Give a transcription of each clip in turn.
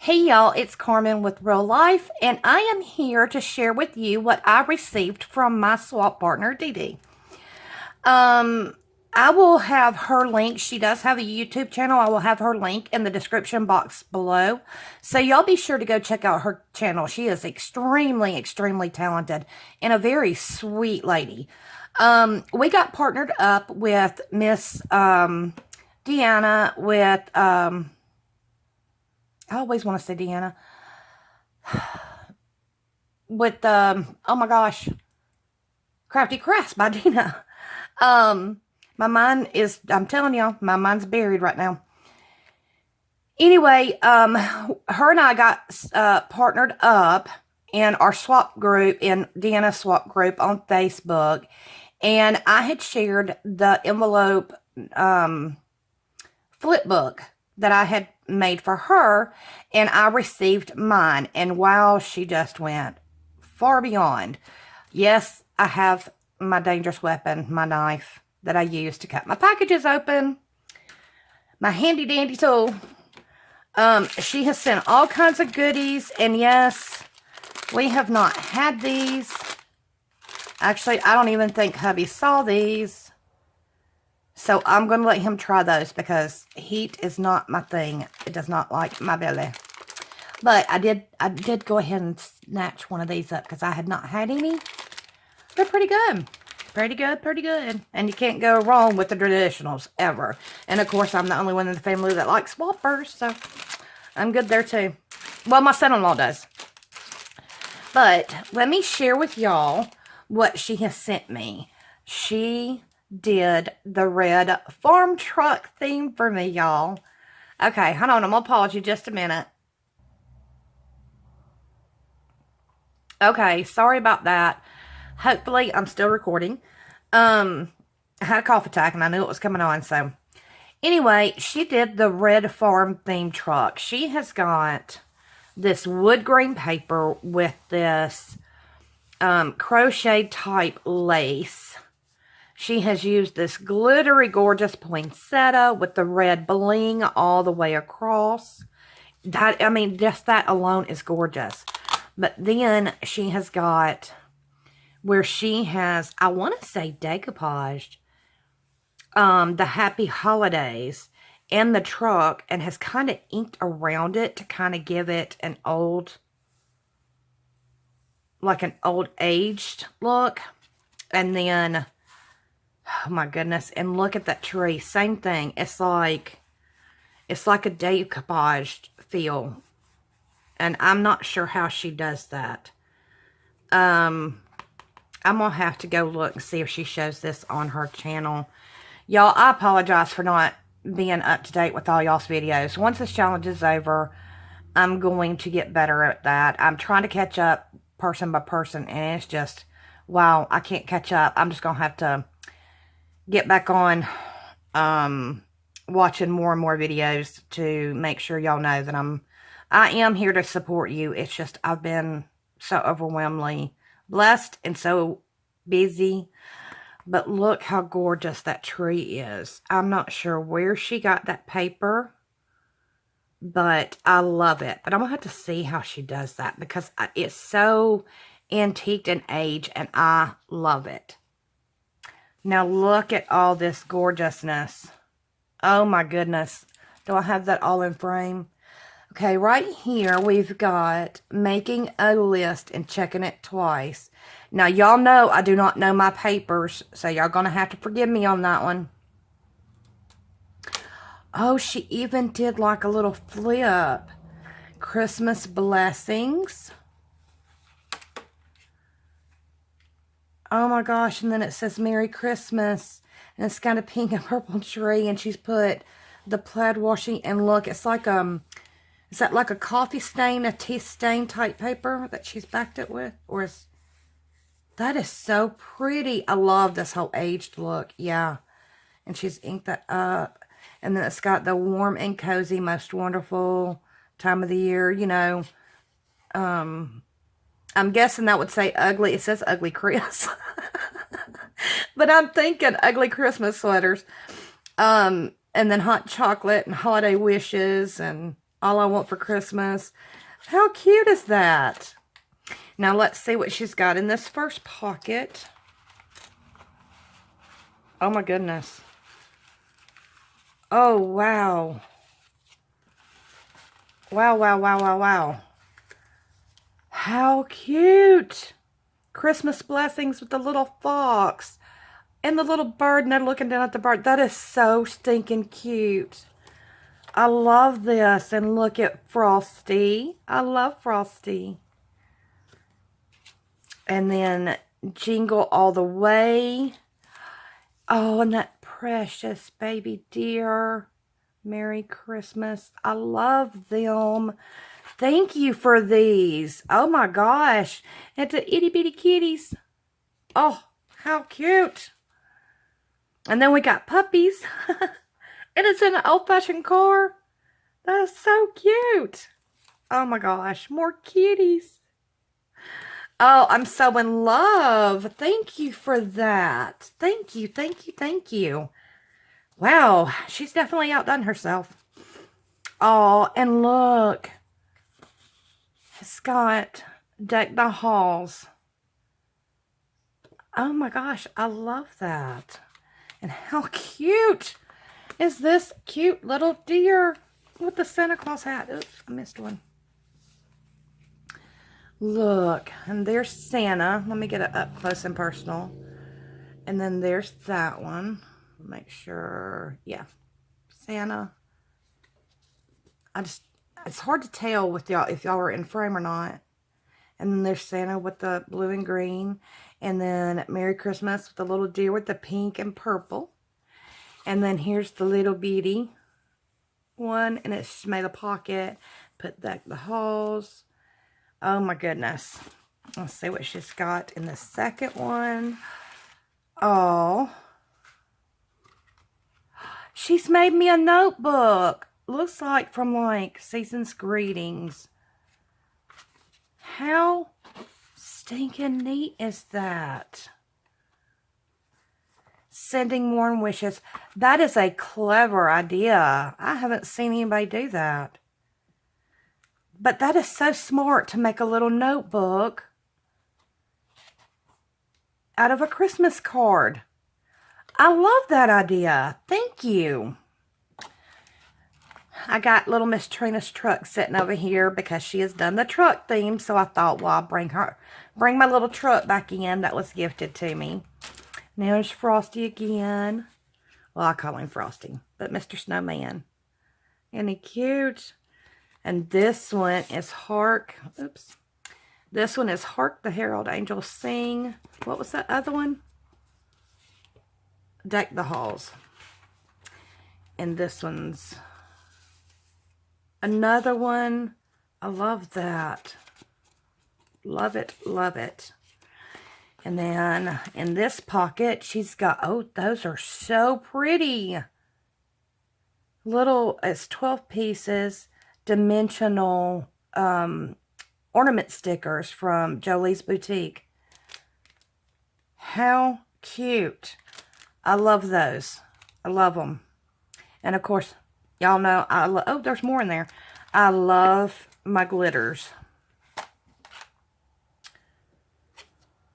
Hey y'all, it's Carmen with Real Life, and I am here to share with you what I received from my swap partner, DeeDee. I will have her link. She does have a YouTube channel. I will have her link in the description box below. So y'all be sure to go check out her channel. She is extremely, extremely talented and a very sweet lady. We got partnered up with Miss Deanna with I always want to say Deanna. With, oh my gosh, Crafty Crafts by Dina. My mind is, I'm telling y'all, my mind's buried right now. Anyway, her and I got partnered up in our swap group, in Deanna's swap group on Facebook. And I had shared the envelope flip book that I had made for her, and I received mine. And wow, she just went far beyond. Yes, I have my dangerous weapon, my knife that I use to cut my packages open, my handy dandy tool. She has sent all kinds of goodies, and yes, we have not had these. Actually, I don't even think hubby saw these. So I'm going to let him try those because heat is not my thing. It does not like my belly. But I did go ahead and snatch one of these up because I had not had any. They're pretty good. Pretty good, pretty good. And you can't go wrong with the traditionals ever. And of course, I'm the only one in the family that likes swappers. So I'm good there too. Well, my son-in-law does. But let me share with y'all what she has sent me. She did the red farm truck theme for me, y'all. Okay, hold on. I'm going to pause you just a minute. Okay, sorry about that. Hopefully, I'm still recording. I had a cough attack, and I knew it was coming on, so. Anyway, she did the red farm theme truck. She has got this wood grain paper with this crochet type lace. She has used this glittery, gorgeous poinsettia with the red bling all the way across. That, I mean, just that alone is gorgeous. But then she has got where she has, I want to say decoupaged the Happy Holidays in the truck and has kind of inked around it to kind of give it an old, like an old aged look. And then, oh my goodness, and look at that tree. Same thing. It's like a decoupaged feel. And I'm not sure how she does that. I'm going to have to go look and see if she shows this on her channel. Y'all, I apologize for not being up to date with all y'all's videos. Once this challenge is over, I'm going to get better at that. I'm trying to catch up person by person, and it's just, wow, I can't catch up. I'm just going to have to get back on watching more and more videos to make sure y'all know that I am here to support you. It's just I've been so overwhelmingly blessed and so busy. But look how gorgeous that tree is. I'm not sure where she got that paper, but I love it. But I'm going to have to see how she does that because it's so antiqued and aged, and I love it. Now look at all this gorgeousness. Oh my goodness. Do I have that all in frame? Okay, right here we've got making a list and checking it twice. Now, y'all know I do not know my papers, so y'all going to have to forgive me on that one. Oh, she even did like a little flip. Christmas blessings. Oh my gosh, and then it says Merry Christmas. And it's got a pink and purple tree, and she's put the plaid washing, and look, it's like is that like a coffee stain, a tea stain type paper that she's backed it with? Or is that is so pretty. I love this whole aged look. Yeah. And she's inked that up. And then it's got the warm and cozy, most wonderful time of the year, you know. I'm guessing that would say ugly. It says ugly Chris. But I'm thinking ugly Christmas sweaters. And then hot chocolate and holiday wishes and All I Want for Christmas. How cute is that? Now let's see what she's got in this first pocket. Oh my goodness. Oh, wow. Wow, wow, wow, wow, wow. How cute. Christmas blessings with the little fox and the little bird, and they're looking down at the bird. That is so stinking cute. I love this. And look at Frosty. I love Frosty. And then Jingle All the Way. Oh, and that precious baby deer. Merry Christmas. I love them. Thank you for these. Oh my gosh. And the itty bitty kitties. Oh, how cute. And then we got puppies. And it's in an old-fashioned car. That is so cute. Oh my gosh. More kitties. Oh, I'm so in love. Thank you for that. Thank you, thank you, thank you. Wow, she's definitely outdone herself. Oh, and look. It's got Deck the Halls. Oh my gosh, I love that. And how cute is this cute little deer with the Santa Claus hat? Oops, I missed one. Look, and there's Santa. Let me get it up close and personal. And then there's that one. Make sure, yeah, Santa. It's hard to tell with y'all if y'all are in frame or not. And then there's Santa with the blue and green. And then Merry Christmas with the little deer with the pink and purple. And then here's the little bitty one. And it's made a pocket. Put Deck the Halls. Oh my goodness. Let's see what she's got in the second one. Oh. She's made me a notebook. Looks like from like Season's Greetings. How stinking neat is that? Sending warm wishes. That is a clever idea. I haven't seen anybody do that. But that is so smart to make a little notebook out of a Christmas card. I love that idea. Thank you. I got little Miss Trina's truck sitting over here because she has done the truck theme. So I thought, well, I'll bring my little truck back in that was gifted to me. Now there's Frosty again. Well, I call him Frosty, but Mr. Snowman. Isn't he cute? And this one is Hark. Oops. This one is Hark the Herald Angels Sing. What was that other one? Deck the Halls. And this one's another one. I love that. Love it, love it. And then in this pocket, she's got, oh, those are so pretty. Little, it's 12 pieces, dimensional ornament stickers from Jolie's Boutique. How cute. I love those. I love them. And of course, y'all know, oh, there's more in there. I love my glitters.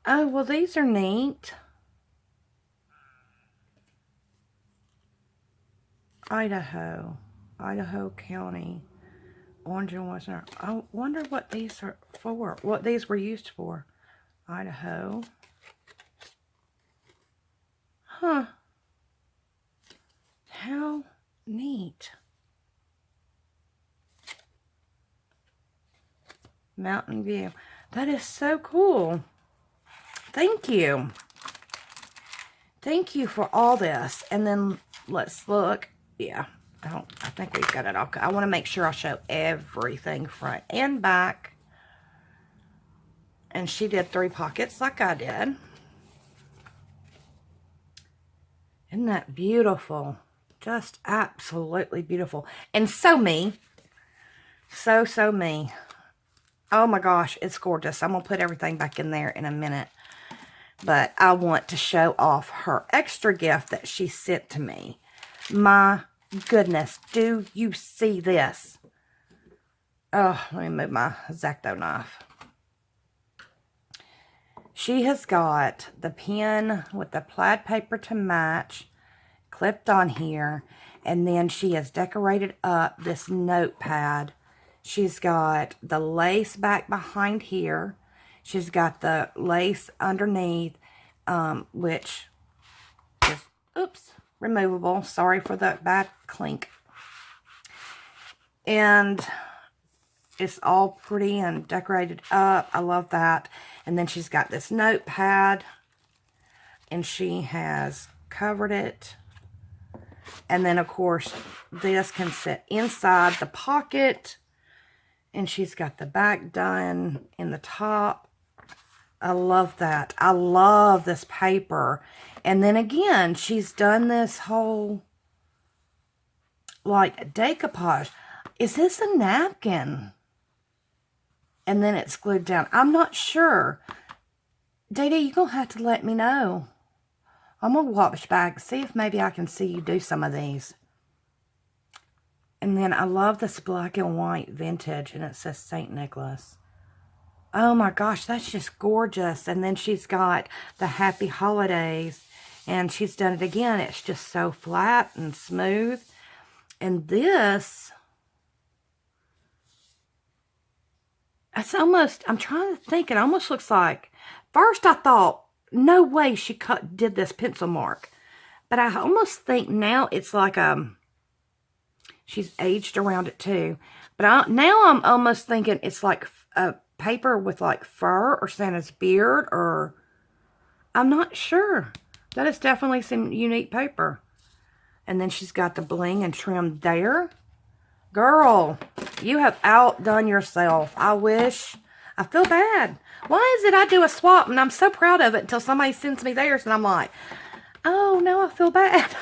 Oh, well, these are neat. Idaho County, Orange and Western. I wonder what these are for, what these were used for. Idaho. Huh. How neat. Mountain View. That is so cool. Thank you. Thank you for all this. And then let's look. Yeah, I think we've got it all. I want to make sure I show everything front and back. And she did 3 pockets like I did. Isn't that beautiful? Just absolutely beautiful. And so me. So me. Oh my gosh, it's gorgeous. I'm going to put everything back in there in a minute. But I want to show off her extra gift that she sent to me. My goodness, do you see this? Oh, let me move my X-Acto knife. She has got the pen with the plaid paper to match clipped on here. And then she has decorated up this notepad. She's got the lace back behind here. She's got the lace underneath, which is, oops, removable. Sorry for the bad clink. And it's all pretty and decorated up. I love that. And then she's got this notepad, and she has covered it. And then, of course, this can sit inside the pocket. And she's got the back done in the top. I love that. I love this paper. And then again, she's done this whole, like, decoupage. Is this a napkin? And then it's glued down. I'm not sure. DeeDee, you're going to have to let me know. I'm going to watch back, see if maybe I can see you do some of these. And then I love this black and white vintage, and it says St. Nicholas. Oh my gosh, that's just gorgeous. And then she's got the Happy Holidays, and she's done it again. It's just so flat and smooth. And this, it's almost, I'm trying to think, it almost looks like, first I thought, no way she did this pencil mark. But I almost think now it's like she's aged around it too. But now I'm almost thinking it's like a paper with like fur or Santa's beard, or I'm not sure. That is definitely some unique paper. And then she's got the bling and trim there. Girl, you have outdone yourself. I feel bad. Why is it I do a swap and I'm so proud of it until somebody sends me theirs and I'm like, oh, now I feel bad.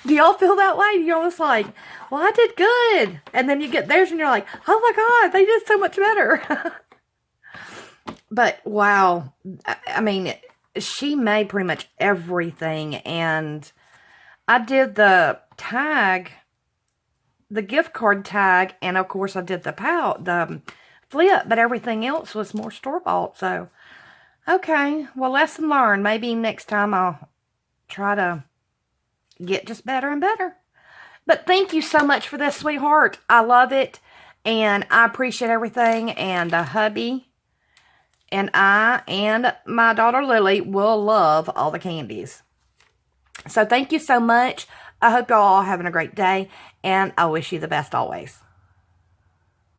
Do y'all feel that way? You're almost like, well, I did good. And then you get theirs and you're like, oh my God, they did so much better. But wow, I mean, she made pretty much everything. And I did the tag, the gift card tag, and of course I did the flip, but everything else was more store-bought. So, okay, well, lesson learned. Maybe next time I'll try to get just better and better. But thank you so much for this, sweetheart. I love it, and I appreciate everything, and hubby and I and my daughter Lily will love all the candies. So thank you so much. I hope y'all are having a great day, and I wish you the best always.